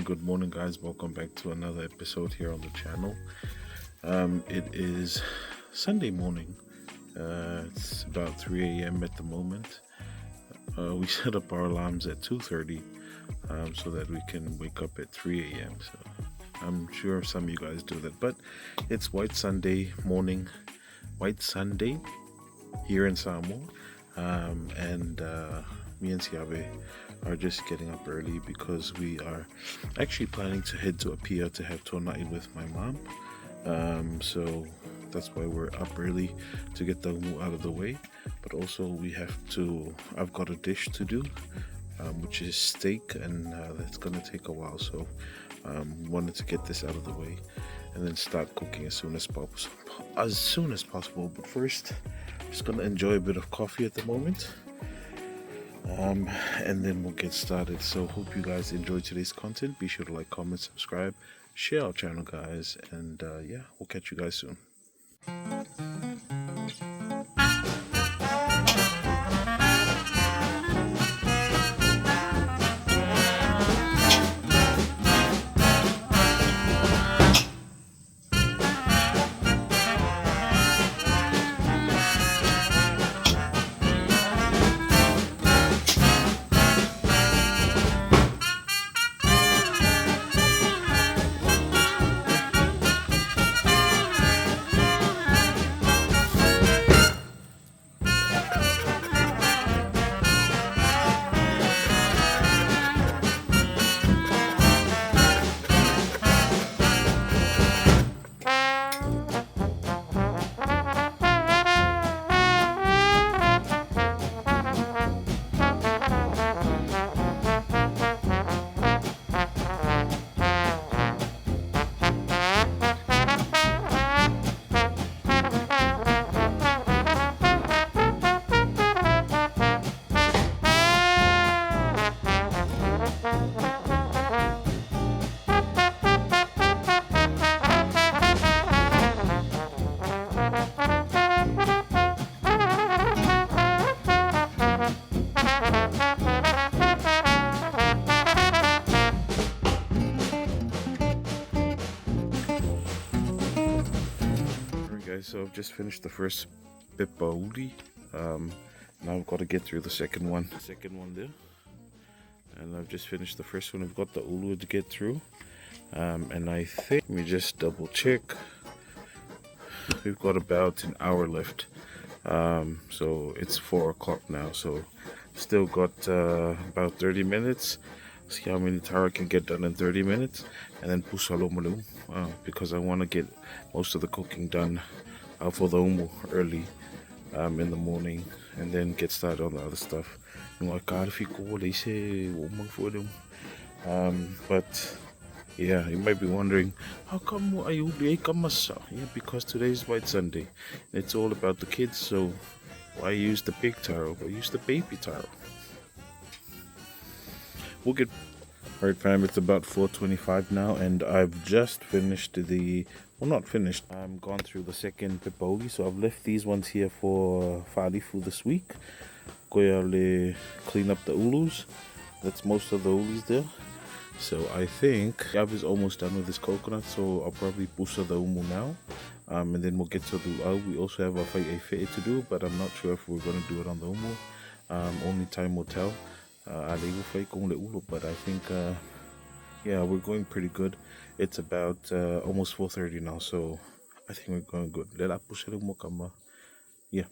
good morning, guys. Welcome back to another episode here on the channel. It is Sunday morning. It's about 3 a.m. at the moment. We set up our alarms at 2:30 so that we can wake up at 3 a.m. So I'm sure some of you guys do that, but it's White Sunday morning, White Sunday here in Samoa, and me and Siabe are just getting up early because we are actually planning to head to a pier to have tonai with my mom. So that's why we're up early to get the umu out of the way. But also I've got a dish to do, which is steak, and that's gonna take a while. So wanted to get this out of the way and then start cooking as soon as possible. But first, I'm just gonna enjoy a bit of coffee at the moment. And then we'll get started. So hope you guys enjoyed today's content. Be sure to like, comment, subscribe, share our channel, guys, and yeah, we'll catch you guys soon. So I've just finished the first pipauli. Now I've got to get through the second one there, and I've just finished the first one. I've got the ulu to get through, and I think, let me just double check, we've got about an hour left. So it's 4 o'clock now, so still got about 30 minutes. See how many tara can get done in 30 minutes, and then pusalomalu, because I want to get most of the cooking done for the umu early in the morning, and then get started on the other stuff. But yeah, you might be wondering, how come are you late? Yeah, because today is White Sunday. It's all about the kids, so why use the big taro? Why use the baby taro? We'll get right, fam. It's about 4:25 now, and I've just finished not finished. I'm gone through the second pipauli, so I've left these ones here for whārifu this week. Koia clean up the ulus. That's most of the ulus there. So I think Gav is almost done with this coconut, so I'll probably pusa the umu now. And then we'll get to the luau. We also have a whai'ewhi'e to do, but I'm not sure if we're going to do it on the umu. Only time will tell. But I think yeah, we're going pretty good. It's about almost 4:30 now, so I think we're going good. Yeah,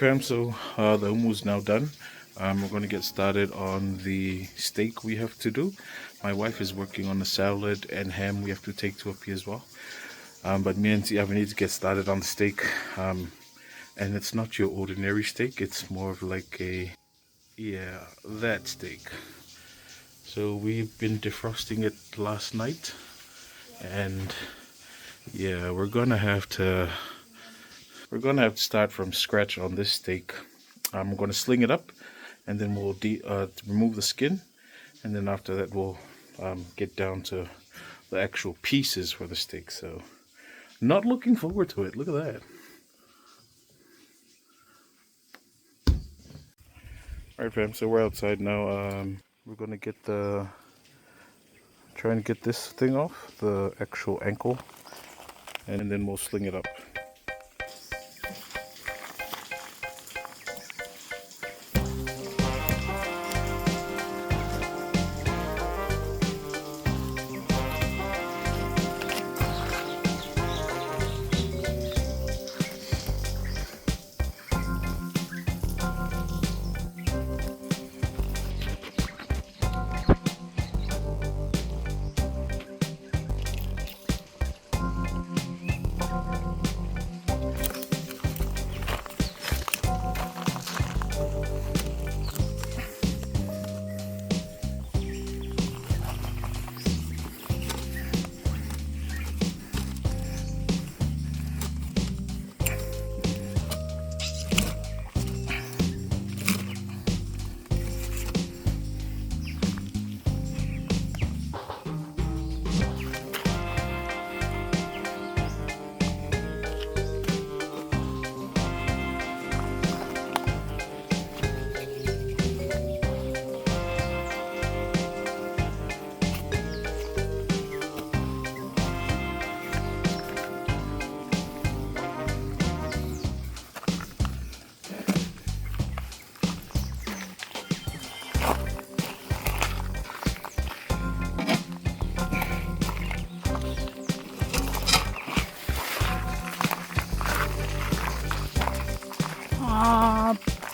fam, so the hummus now done. We're going to get started on the steak we have to do. My wife is working on the salad and ham we have to take to a as well. But me and Tia, we need to get started on the steak. And it's not your ordinary steak, it's more of like a, yeah, that steak. So we've been defrosting it last night. And yeah, we're gonna have to start from scratch on this steak. I'm gonna sling it up, and then we'll remove the skin, and then after that we'll get down to the actual pieces for the steak. So, not looking forward to it. Look at that. All right, fam. So we're outside now. We're gonna try and get this thing off, the actual ankle, and then we'll sling it up.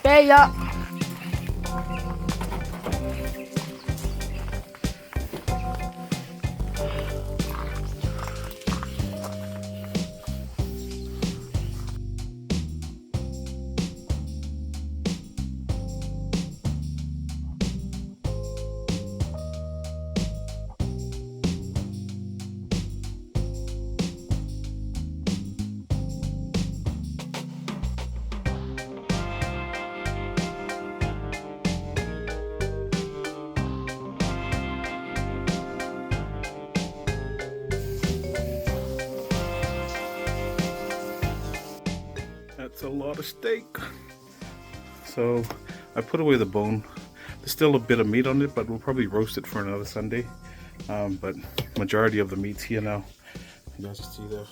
Beja. That's a lot of steak. So I put away the bone. There's still a bit of meat on it, but we'll probably roast it for another Sunday. But majority of the meat's here now. You guys see there.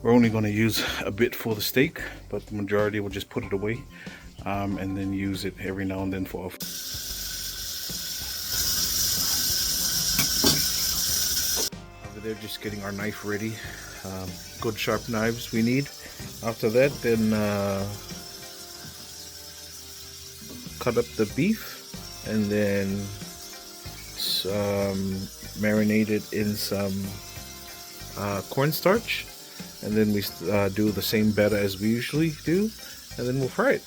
We're only going to use a bit for the steak, but the majority we'll just put it away and then use it every now and then for off. Over there, just getting our knife ready. Good sharp knives we need. After that, then cut up the beef and then marinate it in some cornstarch, and then we do the same batter as we usually do, and then we'll fry it.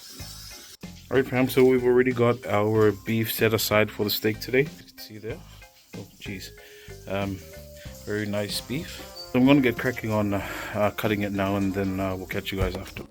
Alright fam, so we've already got our beef set aside for the steak today. You can see there. Oh jeez. Very nice beef. So I'm going to get cracking on cutting it now, and then we'll catch you guys after.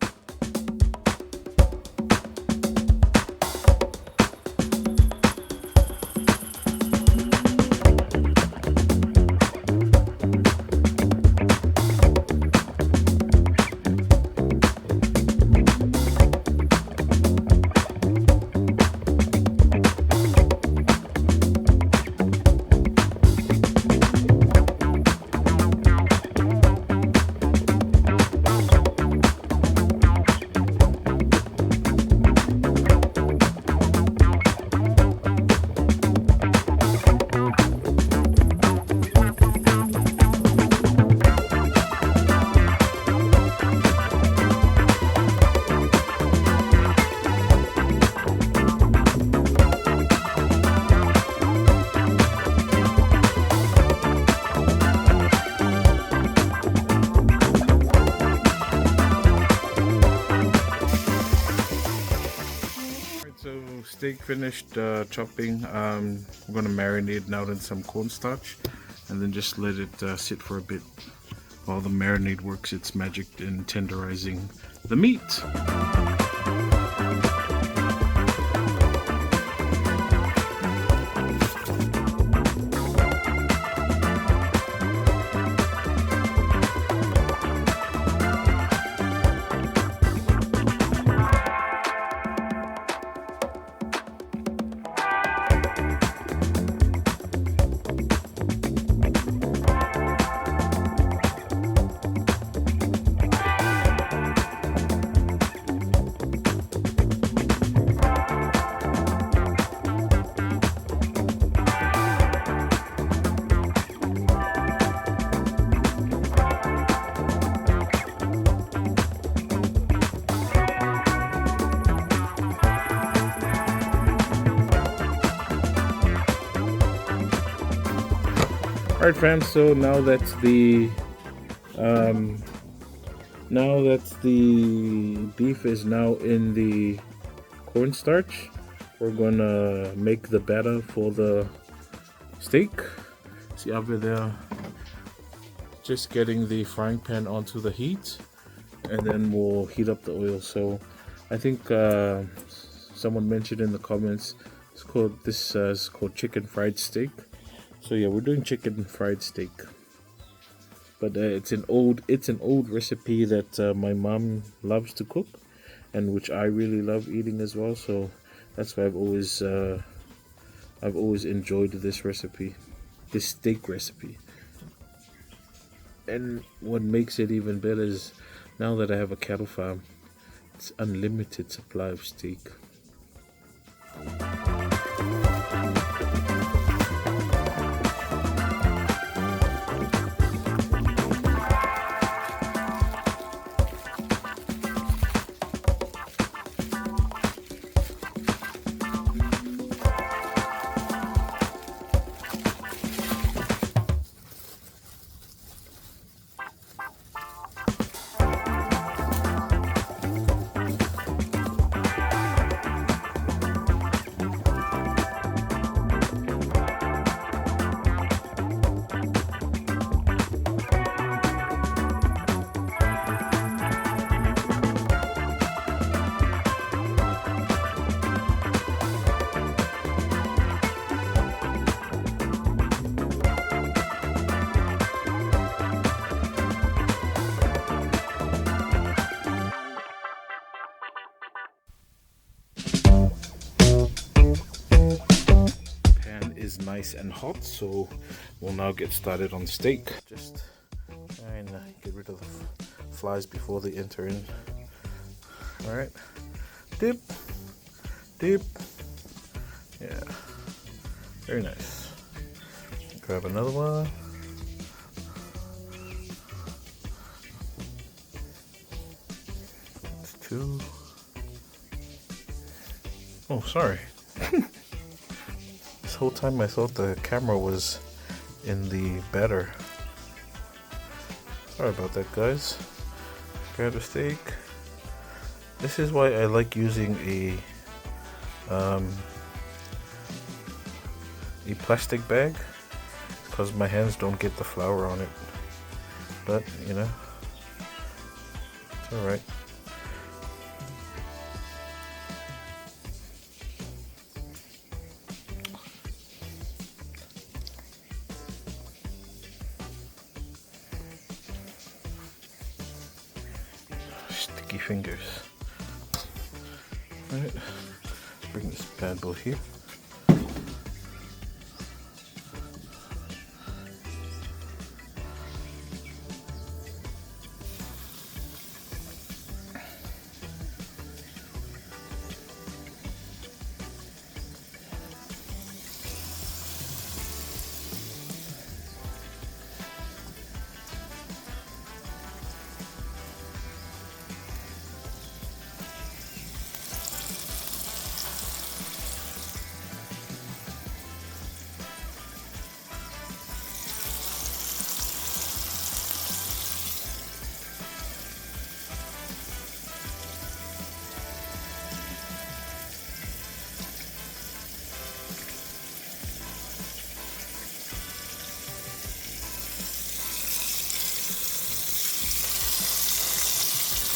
steak finished chopping. I'm gonna marinate it now in some cornstarch and then just let it sit for a bit while the marinade works its magic in tenderizing the meat. Alright fam, so now that the beef is now in the cornstarch, we're gonna make the batter for the steak. See over there, just getting the frying pan onto the heat, and then we'll heat up the oil. So I think someone mentioned in the comments this is called chicken fried steak. So yeah, we're doing chicken fried steak, but it's an old recipe that my mom loves to cook, and which I really love eating as well. So that's why I've always enjoyed this recipe, this steak recipe. And what makes it even better is now that I have a cattle farm, it's unlimited supply of steak. Is nice and hot, so we'll now get started on steak. Just try and get rid of the flies before they enter in. All right, dip, yeah, very nice. Grab another one. That's two. Oh, sorry. Whole time I thought the camera was in the batter. Sorry about that, guys. Grab a steak. This is why I like using a plastic bag, because my hands don't get the flour on it. But you know, it's all right. Sticky fingers. Alright, bring this bad boy here.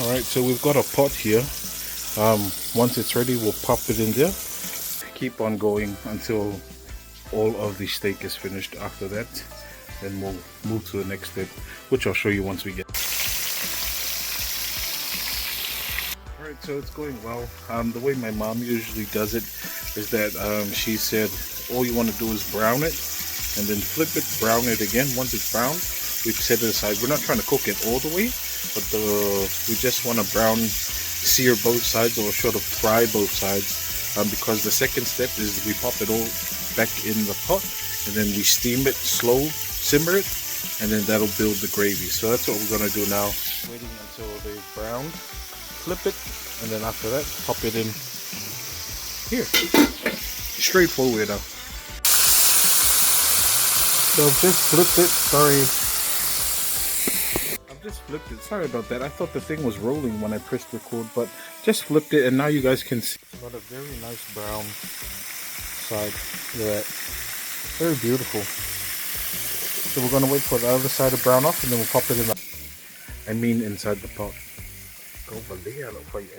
Alright, so we've got a pot here. Once it's ready, we'll pop it in there. Keep on going until all of the steak is finished. After that, then we'll move to the next step, which I'll show you once we get. Alright, so it's going well. The way my mom usually does it is that she said all you want to do is brown it and then flip it, brown it again. Once it's brown, we set it aside. We're not trying to cook it all the way, but we just want to sear both sides, or sort of fry both sides, because the second step is we pop it all back in the pot and then we steam it, simmer it, and then that'll build the gravy. So that's what we're going to do now. Waiting until they've browned, flip it, and then after that pop it in here. Straightforward now. So I've just flipped it, sorry about that. I thought the thing was rolling when I pressed record, but just flipped it, and now you guys can see got a very nice brown side. Look at that, very beautiful. So we're gonna wait for the other side to brown off, and then we'll pop it in inside the pot. Go for there, look for you.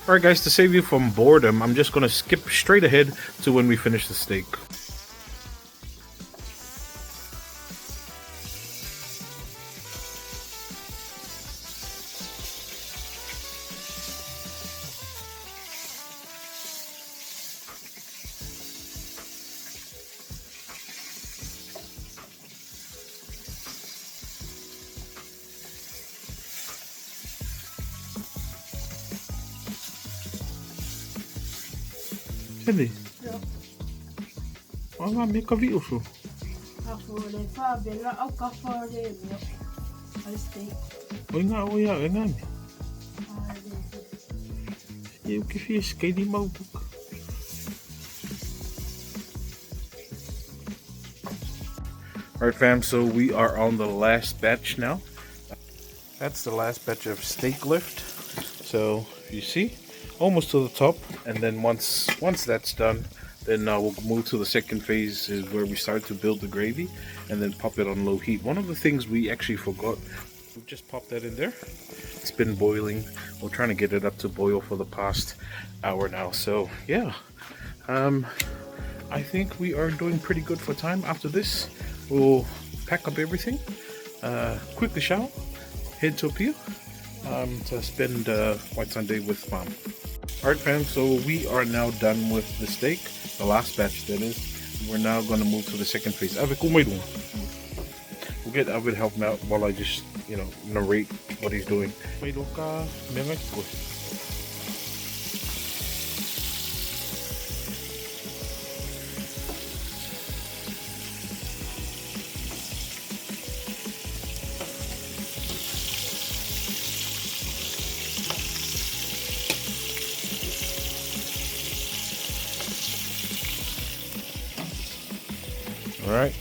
Alright guys, to save you from boredom, I'm just going to skip straight ahead to when we finish the steak. Hindi. Ja. Wat gaan we koffie of zo? Kafole fabela au kafole yo. Steak. O ja, nga. Je ook vis, kan je die mogelijk? Alright fam, so we are on the last batch now. That's the last batch of steak lift. So you see, almost to the top, and then once that's done, then we'll move to the second phase, is where we start to build the gravy and then pop it on low heat. One of the things we actually forgot, we just popped that in there. It's been boiling. We're trying to get it up to boil for the past hour now. So yeah, I think we are doing pretty good for time. After this, we'll pack up everything, quickly shower, head to Pia to spend White Sunday with Mom. Alright fam, so we are now done with the steak, the last batch that is. We're now going to move to the second phase. We'll get Avid help him out while I just, narrate what he's doing. Alright.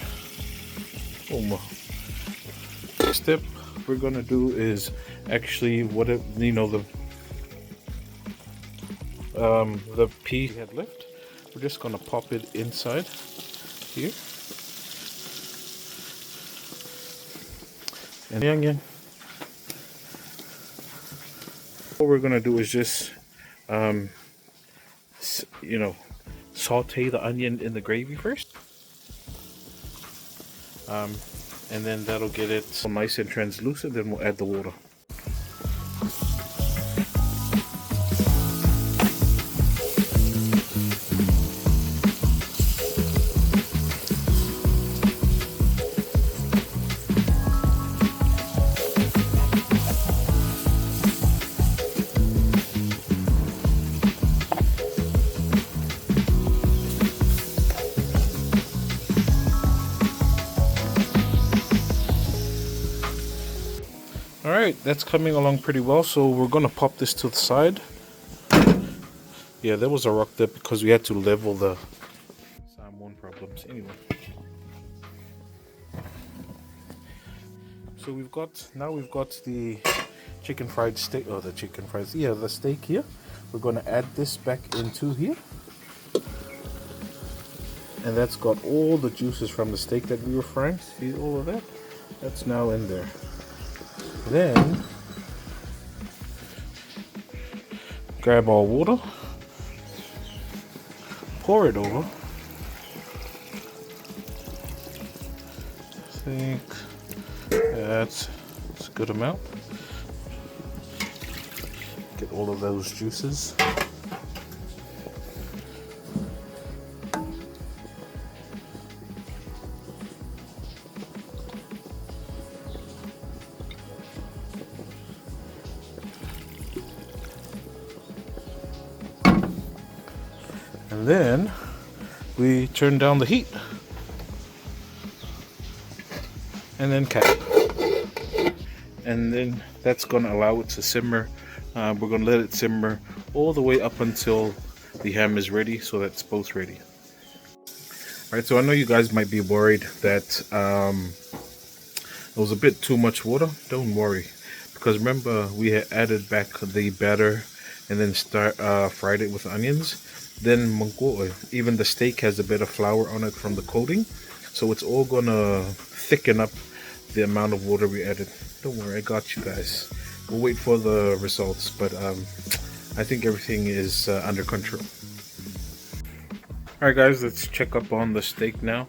Next step we're gonna do is actually the pea we had left. We're just gonna pop it inside here. And the onion. What we're gonna do is just saute the onion in the gravy first. And then that'll get it so nice and translucent. Then we'll add the water. Alright, that's coming along pretty well, so we're gonna pop this to the side. Yeah, there was a rock there because we had to level the Samoan problems. Anyway. So we've got the chicken fried steak, the steak here. We're gonna add this back into here. And that's got all the juices from the steak that we were frying. See all of that? That's now in there. Then grab our water, pour it over. I think that's a good amount. Get all of those juices. And then we turn down the heat and then cap. And then that's going to allow it to simmer. We're going to let it simmer all the way up until the ham is ready, so that's both ready. Alright, so I know you guys might be worried that it was a bit too much water. Don't worry, because remember we had added back the batter and then fried it with onions. Then even the steak has a bit of flour on it from the coating, so it's all gonna thicken up the amount of water we added. Don't worry, I got you guys. We'll wait for the results, but I think everything is under control. Alright guys, let's check up on the steak now.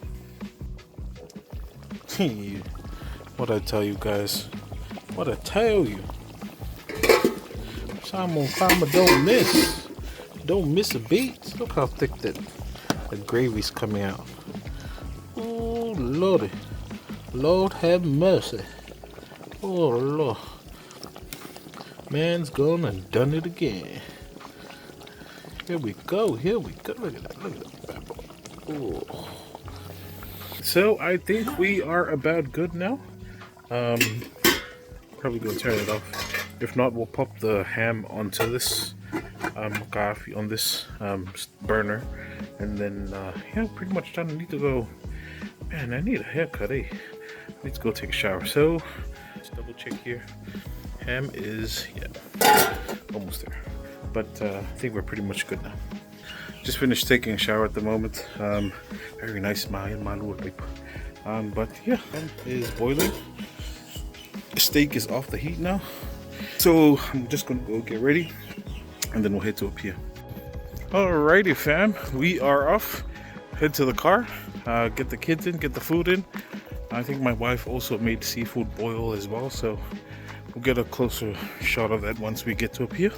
What I tell you guys? What I tell you? Samoa farmer don't miss. Don't miss a beat. Look how thick that gravy's coming out. Oh lordy. Lord have mercy. Oh Lord. Man's gone and done it again. Here we go. Here we go. Look at that. Look at that bad boy. Oh. So I think we are about good now. Probably gonna turn it off. If not, we'll pop the ham onto this coffee on this burner, and then yeah, pretty much done. I need to go. Man, I need a haircut. I need to go take a shower. So let's double check here. Ham is almost there. but I think we're pretty much good now. Just finished taking a shower at the moment. Very nice, but yeah, it is boiling. The steak is off the heat now, so I'm just gonna go get ready, and then we'll head to up here. Alrighty, fam, we are off. Head to the car, get the kids in, get the food in. I think my wife also made seafood boil as well, so we'll get a closer shot of that once we get to up here.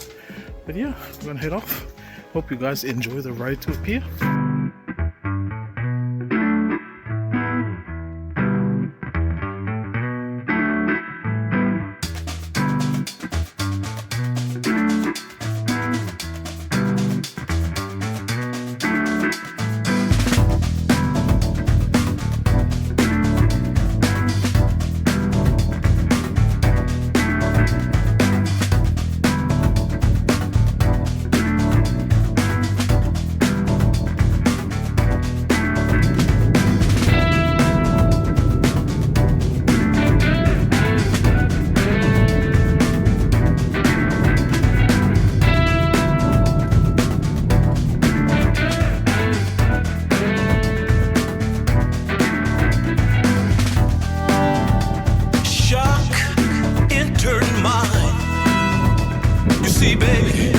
But yeah, we're gonna head off. Hope you guys enjoy the ride to up here. Baby,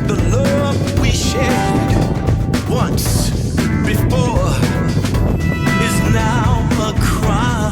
the love we shared once before is now a crime.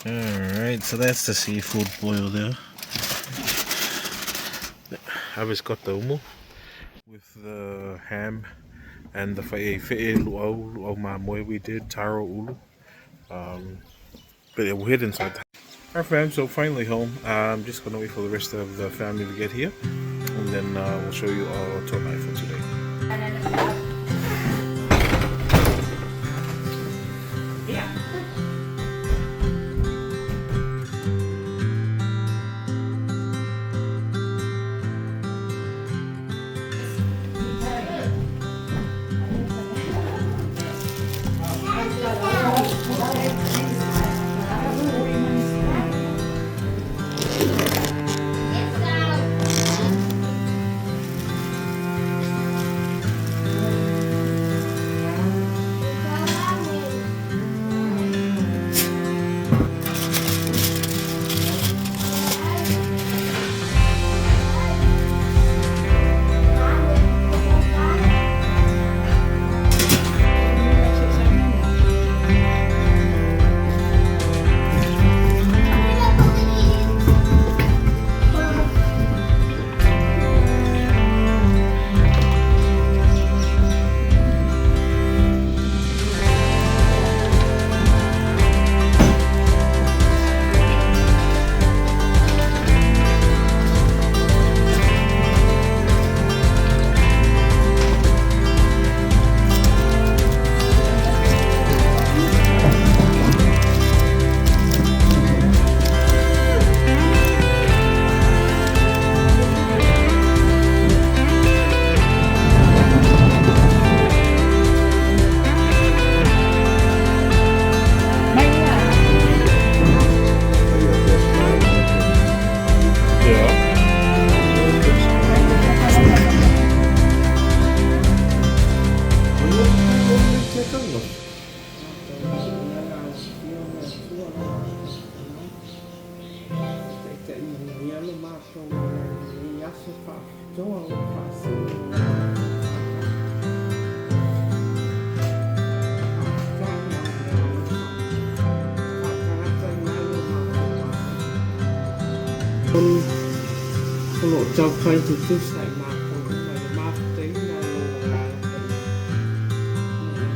Alright, so that's the seafood boil there. I just got the umu with the ham and the fe'e luau mamoe we did, taro ulu. But we're heading inside. Alright fam, so finally home. I'm just gonna wait for the rest of the family to get here, and then we'll show you our tour night for today. lộ cho phơi thì cứ xài mà còn cái này mà tính là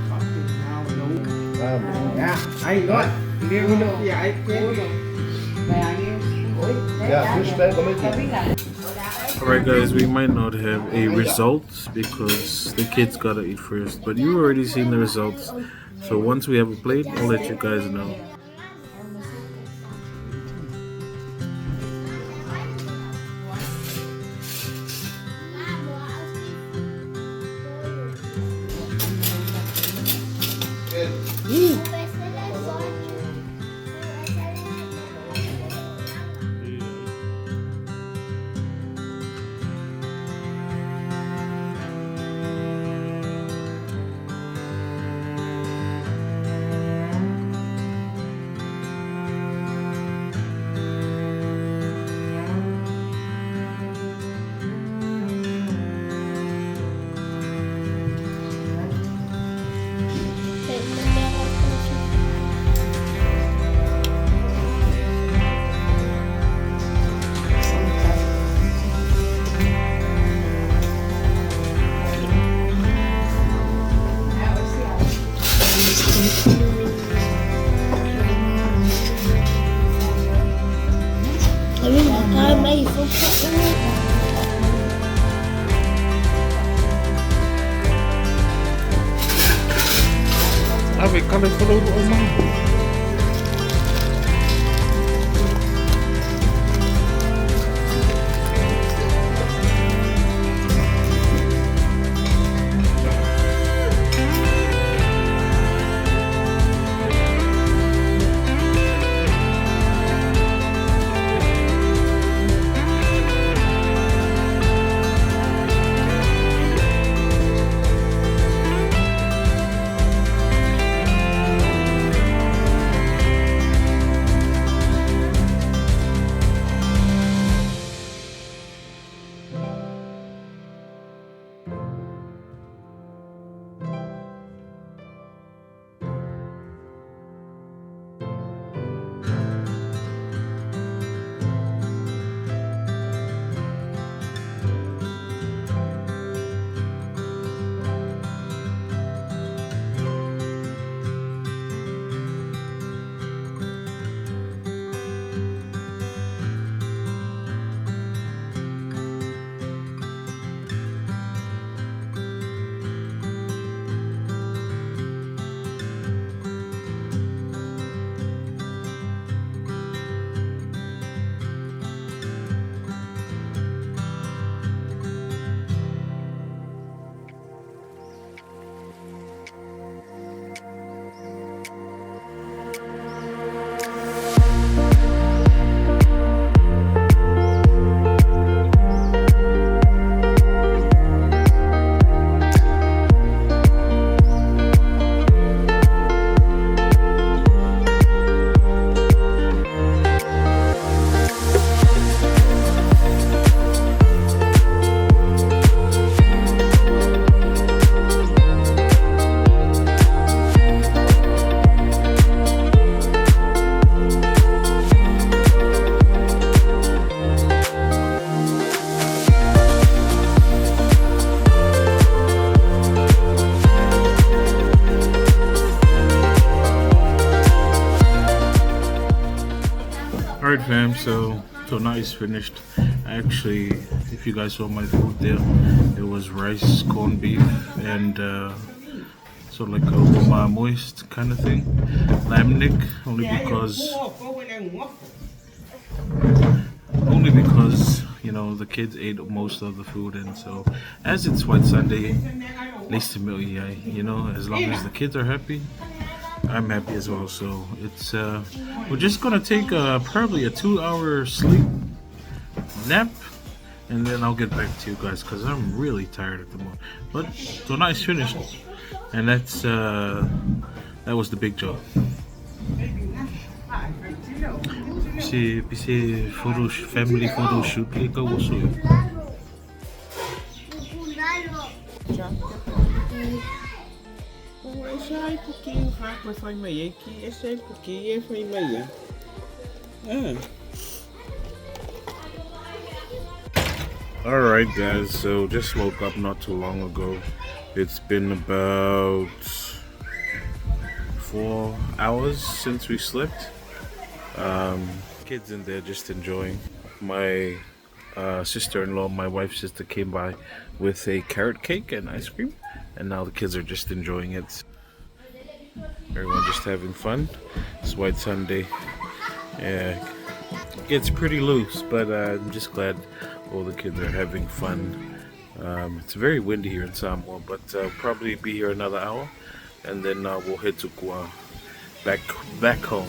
phát triển nào đúng dạ anh nói liêu được vậy Alright guys, we might not have a result because the kids gotta eat first, but you already seen the results. So once we have a plate, I'll let you guys know. Ave, kale follow the Oman. Alright fam, so now it's finished. Actually, if you guys saw my food there, it was rice, corned beef, and sort of like a moist kind of thing. Lamb neck, only because you know the kids ate most of the food, and so as it's White Sunday, you know, as long as the kids are happy, I'm happy as well. So it's we're just gonna take probably a 2-hour sleep nap, and then I'll get back to you guys because I'm really tired at the moment. But so now it's finished. And that was the big job. C'est family photo shoot liko waso. Sai pouquinho, vai foi meia aqui, esse aí pouquinho, foi meia. Alright guys, so just woke up not too long ago. It's been about 4 hours since we slept. Kids in there just enjoying. My sister-in-law, my wife's sister, came by with a carrot cake and ice cream, and now the kids are just enjoying it. Everyone just having fun. It's White Sunday. Yeah, it gets pretty loose, but I'm just glad all the kids are having fun. It's very windy here in Samoa, but probably be here another hour, and then we'll head to Kua, back home.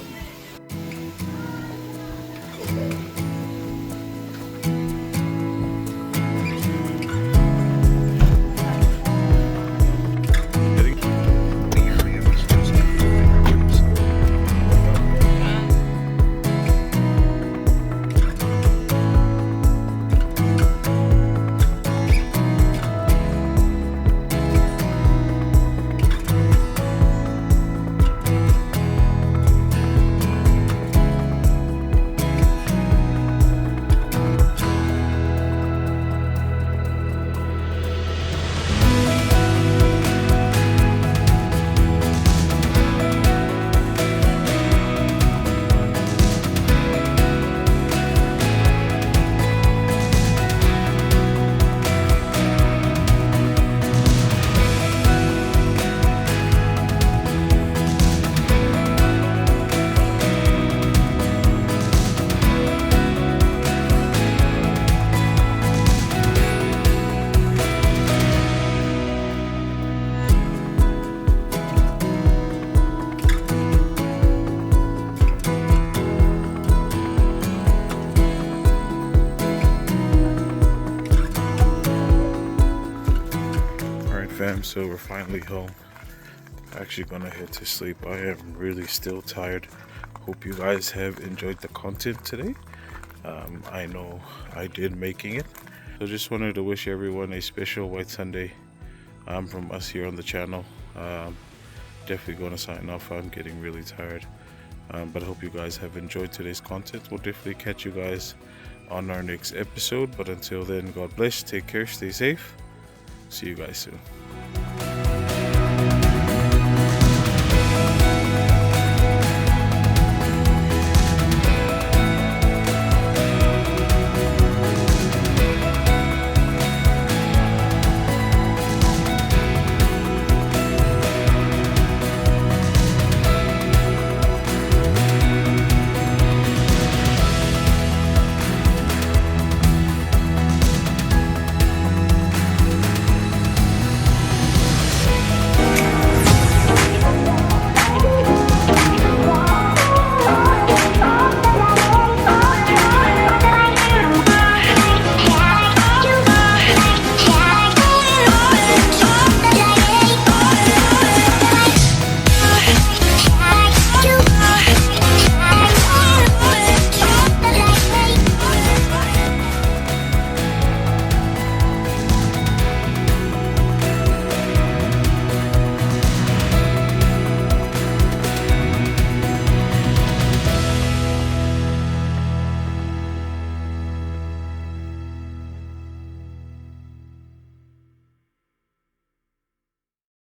Fam, so we're finally home. Actually gonna head to sleep. I am really still tired. Hope you guys have enjoyed the content today. I know I did making it. So just wanted to wish everyone a special White Sunday from us here on the channel. Definitely gonna sign off. I'm getting really tired. But I hope you guys have enjoyed today's content. We'll definitely catch you guys on our next episode. But until then, God bless, take care, stay safe. See you guys soon.